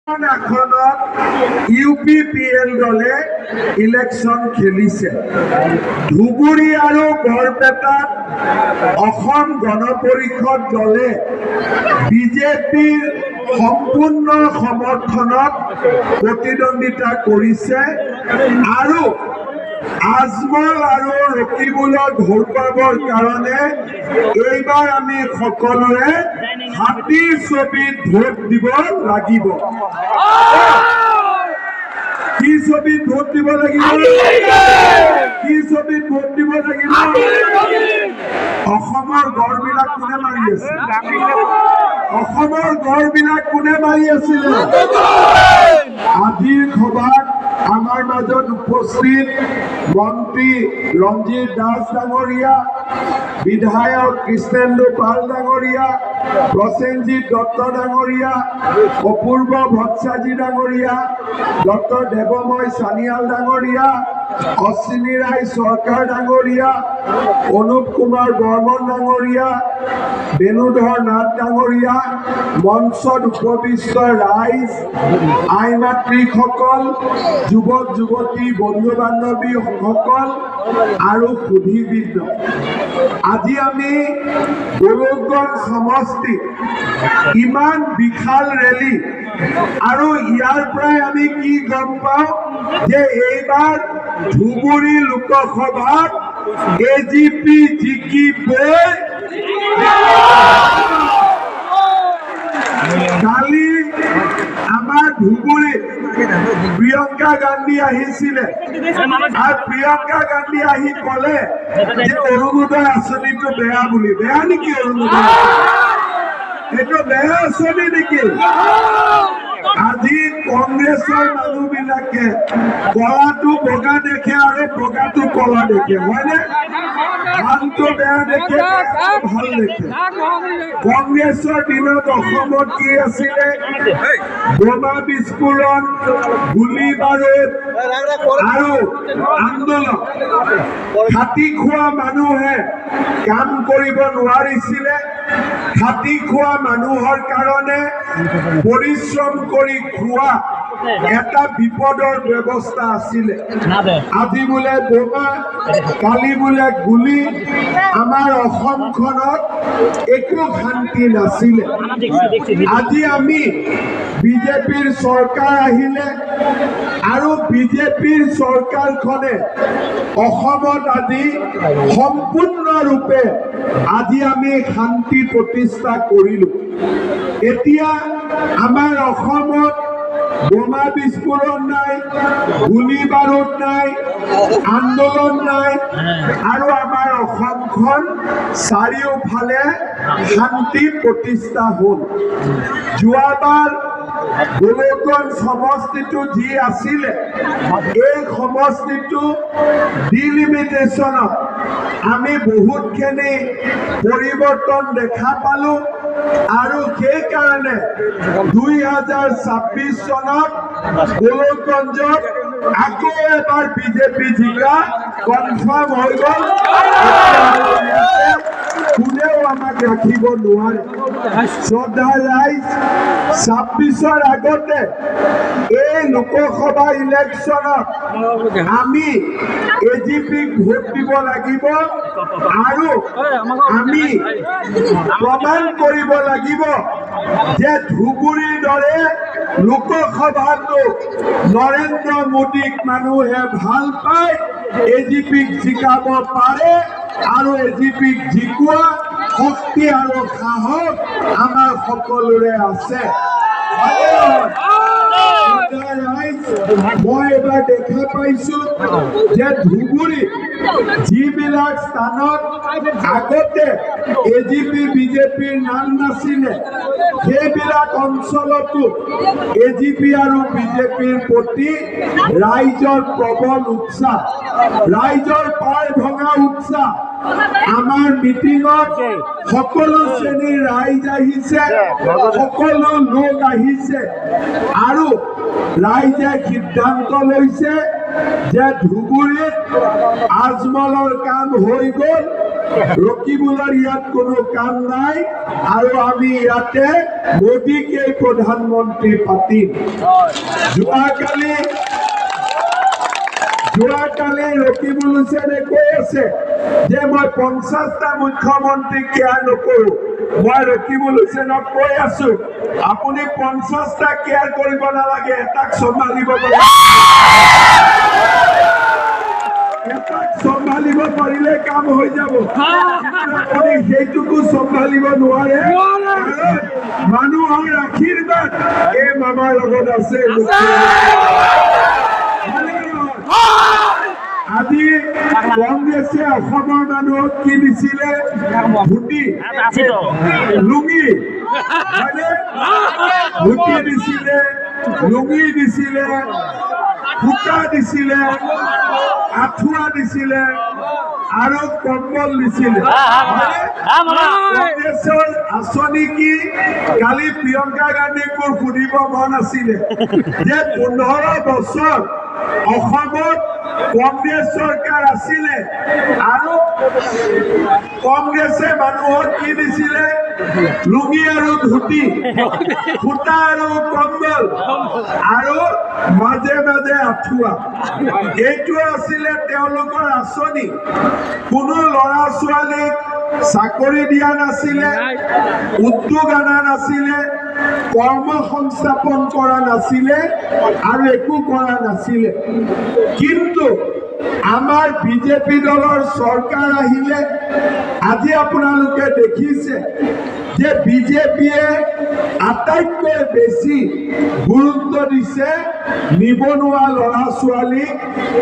আসনত UPPL দলে election খেলিছে। ধুবুৰী আৰু বৰপেটাত অসম গণ পৰিষদ দলে বিজেপিৰ সম্পূৰ্ণ সমৰ্থনত প্ৰতিদ্বন্দ্বিতা কৰিছে আৰু আজমল আৰু ৰকিবুলক হৰুৱাবৰ কাৰণে এইবাৰ আমি সকলোৱে হাতীৰ ছবিত ভোট দিব লাগিব। কি ছবিত ভোট দিব লাগিব? কি ছবিত ভোট দিব লাগিব? অসমৰ গড়বিলাক কোনে মাৰি আছে? অসমৰ গড়বিলাক কোনে মাৰি আছিলে? আজিৰ সভাত আমাৰ মাজত উপস্থিত মন্ত্ৰী ৰঞ্জিত দাস ডাঙৰীয়া, বিধায়ক কৃষ্ণেন্দু পাল ডাঙৰীয়া, প্ৰসেনজিৎ দত্ত ডাঙৰীয়া, অপূৰ্ব ভট্টাচাৰ্য ডাঙৰীয়া, ডক্টৰ দেৱময় চানিয়াল ডাঙৰীয়া, অশ্বিনী ৰায় চৰকাৰ ডাঙৰীয়া, অনুপ কুমাৰ বৰ্মন ডাঙৰীয়া, বেণুধৰ নাথ ডাঙৰীয়া, মঞ্চত উপবিষ্ট ৰাইজ, আই মাতৃসকল, যুৱক যুৱতী, বন্ধু বান্ধৱীসকল আৰু সুধীবৃন্দ, আজি আমি গোলকগঞ্জ সমষ্টি ইমান বিশাল ৰেলী আৰু ইয়াৰ পৰাই আমি কি গম পাওঁ যে এইবাৰ ধুবুৰী লোকসভাত AGP জিকিবই। কালি আমাৰ ধুবুৰীত প্ৰিয়ংকা গান্ধী আহিছিলে আৰু প্ৰিয়ংকা গান্ধী আহি ক'লে যে অৰুণোদয় আঁচনিটো বেয়া বুলি। বেয়া নেকি অৰুণোদয়? এইটো বেয়া আঁচনি নেকি? আজি কংগ্ৰেছৰ মানুহবিলাকে কলাটো বগা দেখে আৰু বগাটো কলা দেখে, হয়নে? ভালটো বেয়া দেখে, ভাল দেখে। কংগ্ৰেছৰ দিনত অসমত কি আছিলে? বোমা বিস্ফোৰণ, গুলী বাৰুদ আৰু আন্দোলন। খাটি খোৱা মানুহে কাম কৰিব নোৱাৰিছিলে। খাটি খোৱা মানুহৰ কাৰণে পৰিশ্ৰম কৰি খোৱা এটা বিপদৰ ব্যৱস্থা আছিলে। আজি বোলে বোমা, কালি বোলে গুলী। আমাৰ অসমখনত একো শান্তি নাছিলে। আজি আমি বিজেপিৰ চৰকাৰ আহিলে আৰু বিজেপিৰ চৰকাৰখনে অসমত আজি সম্পূৰ্ণৰূপে আজি আমি শান্তি প্ৰতিষ্ঠা কৰিলো। এতিয়া আমাৰ অসমত বোমা বিস্ফোৰণ নাই, গুলী বাৰুদ নাই, আন্দোলন নাই আৰু আমাৰ অসমখন চাৰিওফালে শান্তি প্ৰতিষ্ঠা হ'ল। যোৱাবাৰ গোলকগঞ্জ সমষ্টিটো যি আছিলে, এই সমষ্টিটো ডিলিমিটেশ্যনত আমি বহুতখিনি পৰিৱৰ্তন দেখা পালো আৰু সেইকাৰণে 2026 চনত গোলকগঞ্জত আকৌ এবাৰ বিজেপি জিকা কনফাৰ্ম হৈ গ'ল। কোনেও আমাক ৰাখিব নোৱাৰে। শ্ৰদ্ধা ৰাইজ, 26ৰ আগতে এই লোকসভা ইলেকশ্যনত আমি AGPক ভোট দিব লাগিব আৰু আমি প্ৰমাণ কৰিব লাগিব যে ধুবুৰীৰ দৰে লোকসভাতো নৰেন্দ্ৰ মোদীক মানুহে ভাল পায়, AGPক জিকাব পাৰে আৰু AGPক জিকোৱা শক্তি আৰু সাহস আমাৰ সকলোৰে আছে। মই এবাৰ দেখা পাইছো যে ধুবুৰীত যিবিলাক স্থানত আগতে AGP বিজেপিৰ নাম নাছিলে, সেইবিলাক অঞ্চলতো AGP আৰু বিজেপিৰ প্ৰতি ৰাইজৰ প্ৰবল উৎসাহ, ৰাইজৰ পাৰ ভঙা উৎসাহ। আমাৰ মিটিঙত সকলো শ্ৰেণীৰ ৰাইজ আহিছে, সকলো লোক আহিছে আৰু ৰাইজে সিদ্ধান্ত লৈছে যে ধুবুৰীত আজমলৰ কাম হৈ গ'ল, ৰকিবুলৰ ইয়াত কোনো কাম নাই আৰু আমি ইয়াতে মোদীকেই প্ৰধানমন্ত্ৰী পাতিম। যোৱাকালি ৰকিবুল হুছেইনে কৈ আছে যে মই 50টা মুখ্যমন্ত্ৰী কেয়াৰ নকৰো। মই ৰকিবুল হুছেইনক কৈ আছো আপুনি 50টা কেয়াৰ কৰিব নালাগে, এটাক চম্ভালিব পাৰে। এটাক চম্ভালিব পাৰিলে কাম হৈ যাব। আপুনি সেইটোকো চম্ভালিব নোৱাৰে। মানুহৰ আশীৰ্বাদ এই মামাৰ লগত আছে। আজি কংগ্ৰেছে অসমৰ মানুহক কি দিছিলে? ধুতি, লুঙি, ধুতি দিছিলে, লুঙি দিছিলে, সূতা দিছিলে, আঁঠুৱা দিছিলে আৰু কম্বল দিছিলে। কংগ্ৰেছৰ আঁচনি কি? কালি প্ৰিয়ংকা গান্ধীক মোৰ সুধিব মন আছিলে যে 15 বছৰ অসমত কংগ্ৰেছ চৰকাৰ আছিলে আৰু কংগ্ৰেছে মানুহক কি দিছিলে? লুঙি আৰু ধুতি, সূতা আৰু কম্বল আৰু মাজে মাজে আঁঠুৱা। এইটো আছিলে তেওঁলোকৰ আঁচনি। কোনো ল'ৰা ছোৱালীক চাকৰি দিয়া নাছিলে, উদ্যোগ অনা নাছিলে, কৰ্ম সংস্থাপন কৰা নাছিলে আৰু একো কৰা নাছিলে। কিন্তু আমাৰ বিজেপি দলৰ চৰকাৰ আহিলে আজি আপোনালোকে দেখিছে যে বিজেপিয়ে আটাইতকৈ বেছি গুৰুত্ব দিছে নিবনুৱা ল'ৰা ছোৱালীক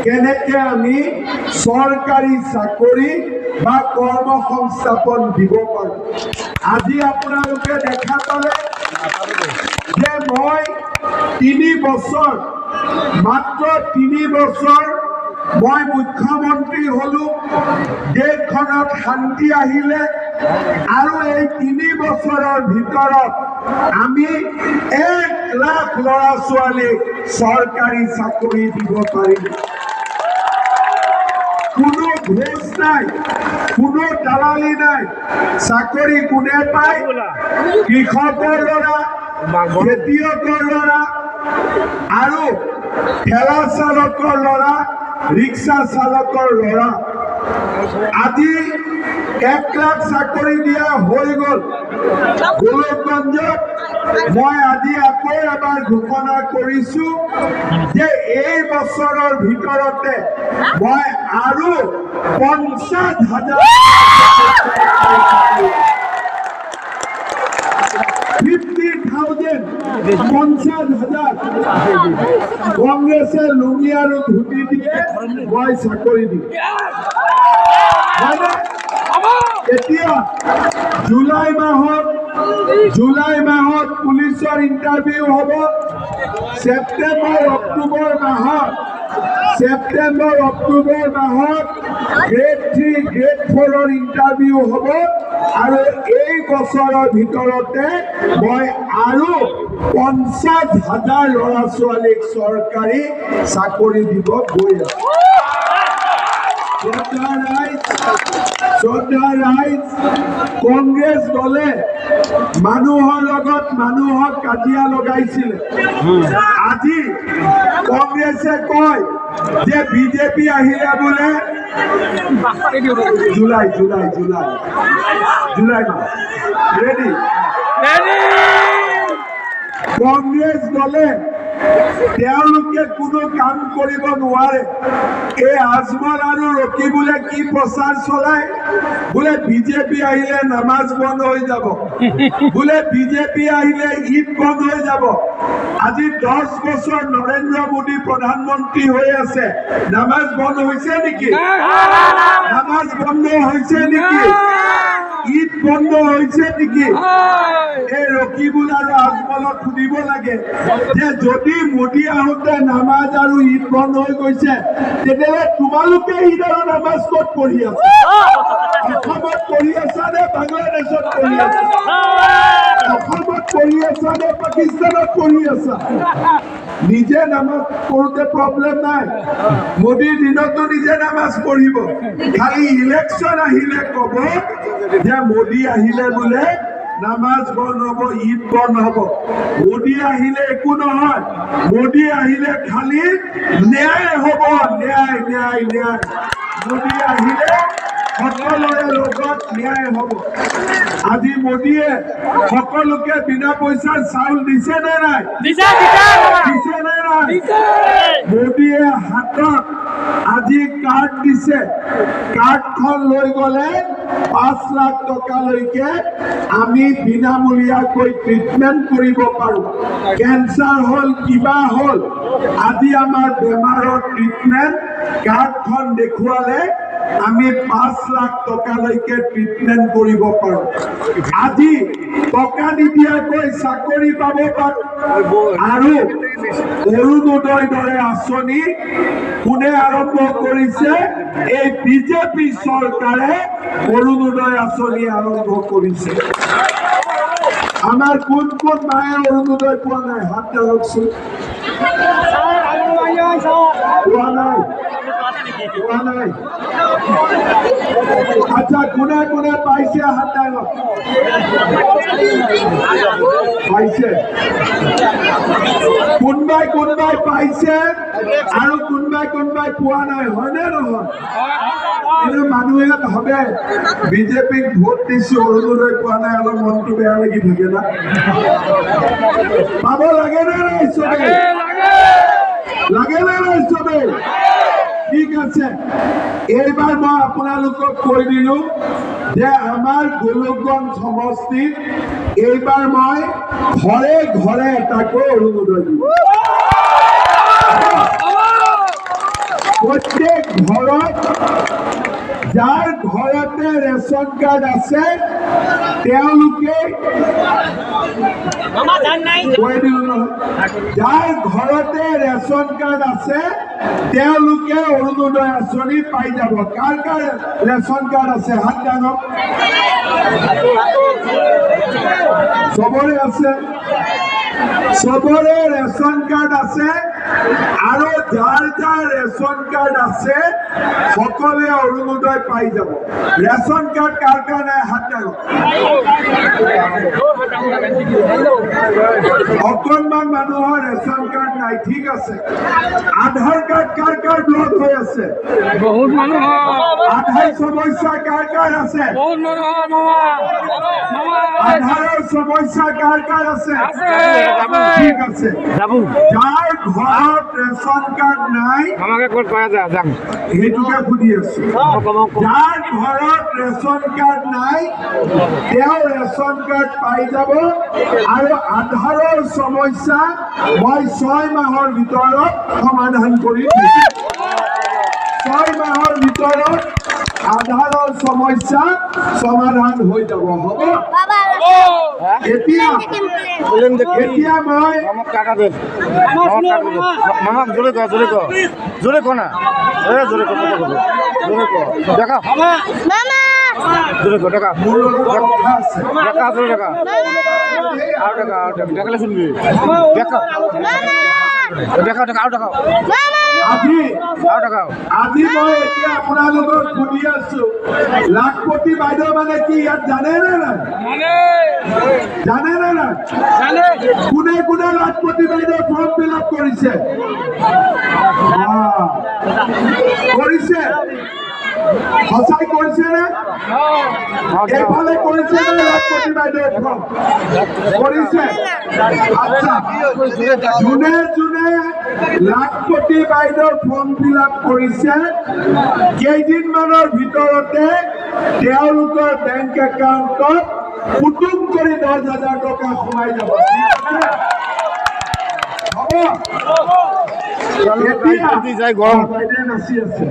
কেনেকে আমি চৰকাৰী চাকৰি বা কৰ্ম সংস্থাপন দিব পাৰোঁ। আজি আপোনালোকে দেখা পালে যে মই 3 বছৰ, মাত্ৰ 3 বছৰ মই মুখ্যমন্ত্ৰী হলো। দেশখনত শান্তি আহিলে আৰু এই 3 বছৰৰ ভিতৰত আমি 1 লাখ ল'ৰা ছোৱালীক চৰকাৰী চাকৰি দিব পাৰিম। কোনো ঘোষ নাই, কোনো দালালি নাই। চাকৰি কোনে পায়? কৃষকৰ ল'ৰা, খেতিয়কৰ ল'ৰা আৰু ঠেলা চালকৰ ল'ৰা, ৰিক্সা চালকৰ ল'ৰা। আজি 1 লাখ চাকৰি দিয়া হৈ গ'ল। গোলকগঞ্জত মই আজি আকৌ এবাৰ ঘোষণা কৰিছো যে এই বছৰৰ ভিতৰতে মই আৰু 50,000 50,000 কংগ্ৰেছে লুঙি আৰু ধুতি দিয়ে মই চাকৰি দিম। এতিয়া জুলাই মাহত পুলিচৰ ইণ্টাৰভিউ হ'ব। ছেপ্টেম্বৰ অক্টোবৰ মাহত গ্ৰেড 3 গ্ৰেড 4ৰ ইণ্টাৰভিউ হ'ব আৰু এই বছৰৰ ভিতৰতে মই আৰু 50,000 ল'ৰা ছোৱালীক চৰকাৰী চাকৰি দিব গৈ আছো। কংগ্ৰেছ দলে মানুহৰ লগত মানুহক কাজিয়া লগাইছিলে। আজি কংগ্ৰেছে কয় যে বিজেপি আহিলে বোলে জুলাই মাহ ৰেডি। কংগ্ৰেছ দলে তেওঁলোকে কোনো কাম কৰিব নোৱাৰে। এই আজমল আৰু ৰকিবুলে কি প্ৰচাৰ চলায়? বোলে বিজেপি আহিলে নামাজ বন্ধ হৈ যাব, বোলে বিজেপি আহিলে ঈদ বন্ধ হৈ যাব। আজি 10 বছৰ নৰেন্দ্ৰ মোদী প্ৰধানমন্ত্ৰী হৈ আছে, নামাজ বন্ধ হৈছে নেকি? নামাজ বন্ধ হৈছে নেকি? ঈদ বন্ধ হৈছে নেকি? এই ৰকিবুল আৰু আজমলক সুধিব লাগে যে যদি মোদী আহোঁতে নামাজ আৰু ঈদ বন্ধ হৈ গৈছে তেতিয়াহ'লে তোমালোকে ঈদ আৰু নামাজ ক'ত পঢ়ি আছা? অসমত পঢ়ি আছা নে বাংলাদেশত পঢ়ি আছা? অসমত পঢ়ি আছা নে পাকিস্তানত পঢ়ি আছা? নিজে নামাজ পঢ়োতে প্ৰব্লেম নাই, মোদীৰ দিনতো নিজে নামাজ পঢ়িব। খালি ইলেকশ্যন আহিলে ক'ব যে মোদী আহিলে বোলে নামাজ বন্ধ হব, ঈদ বন্ধ হব। মোদী আহিলে একো নহয়, মোদী আহিলে খালি ন্যায় হব, ন্যায় ন্যায় ন্যায়। মোদী আহিলে সকলোৰে লগত ন্যায় হব। আজি মোদীয়ে সকলোকে বিনা পইচাৰ চাউল দিছে নে নাই? দিছে নে নাই? মোদীয়ে হাতত আজি কাৰ্ড দিছে, কাৰ্ডখন লৈ গ'লে 5 লাখ টকালৈকে আমি বিনামূলীয়াকৈ ট্ৰিটমেণ্ট কৰিব পাৰোঁ। কেঞ্চাৰ হ'ল, কিবা হ'ল, আজি আমাৰ বেমাৰৰ ট্ৰিটমেণ্ট কাৰ্ডখন দেখুৱালে আমি 5 লাখ টকালৈকে ট্ৰিটমেণ্ট কৰিব পাৰোঁ। আজি টকা নিদিয়াকৈ চাকৰি পাব পাৰোঁ। আৰু অৰুণোদয়ৰ দৰে আঁচনি কোনে আৰম্ভ কৰিছে? এই বিজেপি চৰকাৰে অৰুণোদয় আঁচনি আৰম্ভ কৰিছে। আমাৰ কোন কোন মায়ে অৰুণোদয় পোৱা নাই? হাত দাঙকচোন। পোৱা নাই? পোৱা নাই? আচ্ছা, কোনে কোনে পাইছে? হাত দাঙক। পাইছে? কোনবাই কোনবাই পাইছে আৰু কোনবাই কোনবাই পোৱা নাই, হয়নে নহয়? কিন্তু মানুহে ভাবে বিজেপিক ভোট দিছো, অৰুণোদয় পোৱা নাই, অলপ মনটো বেয়া লাগি থাকে না? পাব লাগে নে নাই চবে? লাগে নে নাই চবে? ঠিক আছে, এইবাৰ মই আপোনালোকক কৈ দিলো যে আমাৰ গোলকগঞ্জ সমষ্টিত এইবাৰ মই ঘৰে ঘৰে এটাকৈ অৰুণোদয় দিম। প্ৰত্যেক ঘৰত, যাৰ ঘৰতে ৰেচন কাৰ্ড আছে তেওঁলোকে, কৈ দিলো নহয়, যাৰ ঘৰতে ৰেচন কাৰ্ড আছে তেওঁলোকে অৰুণোদয় আঁচনি পাই যাব। কাৰ কাৰ ৰেচন কাৰ্ড আছে? হাত দাঙক। চবৰে আছে? চবৰে ৰেচন কাৰ্ড আছে। আৰু যাৰ যাৰ ৰেচন কাৰ্ড আছে সকলোৱে অৰুণোদয় পাই যাব। ৰেচন কাৰ্ড কাৰ কাৰ নাই? হাত দাঙক। অকণমান মানুহৰ ৰেচন কাৰ্ড নাই, ঠিক আছে। আধাৰ কাৰ্ড কাৰ কাৰ ব্লক হৈ আছে? বহুত মানুহ। আধাৰ সমস্যা কাৰ কাৰ আছে? আধাৰৰ সমস্যা কাৰ কাৰ আছে? ঠিক আছে। যাৰ ঘৰত ৰেচন কাৰ্ড নাই সেইটোকে সুধি আছো। যাৰ ঘৰত ৰেচন কাৰ্ড নাই তেওঁ ৰেচন কাৰ্ড পাই যাব। আৰু আধাৰৰ সমস্যা মই 6 মাহৰ ভিতৰত সমাধান কৰি দিম। 6 মাহৰ ভিতৰত আধাৰৰ সমস্যা সমাধান হৈ যাব। হ'ব? এতিয়া মই মামাক জোরে কো জোরে কো না, জোরে কো দেখা জোরে কো দেখা দেখা জোরে দেখা আর দেখা দেখালে শুনবি। দেখা দেখা দেখা আর দেখাও। আজি মই এতিয়া আপোনালোকক সুধি আছো, লাখপতি বাইদেউ মানে কি ইয়াত জানে নে নাই? জানে নে নাই? কোনে কোনে লাখপতি বাইদেউ ফৰ্ম ফিল আপ কৰিছে? কৰিছে? সঁচাই কৰিছে নে? এইফালে কৰিছে নে লাখপতি বাইদেউ ফৰ্ম কৰিছে? আচ্ছা, যোনে যোনে লাখপতি বাইদেউ ফৰ্ম ফিল আপ কৰিছে কেইদিনমানৰ ভিতৰতে তেওঁলোকৰ বেংক একাউণ্টত পুতুক কৰি 10,000 টকা সোমাই যাব। হ'ব? এতিয়া যাই গৰম বাইদেউ নাচি আছে।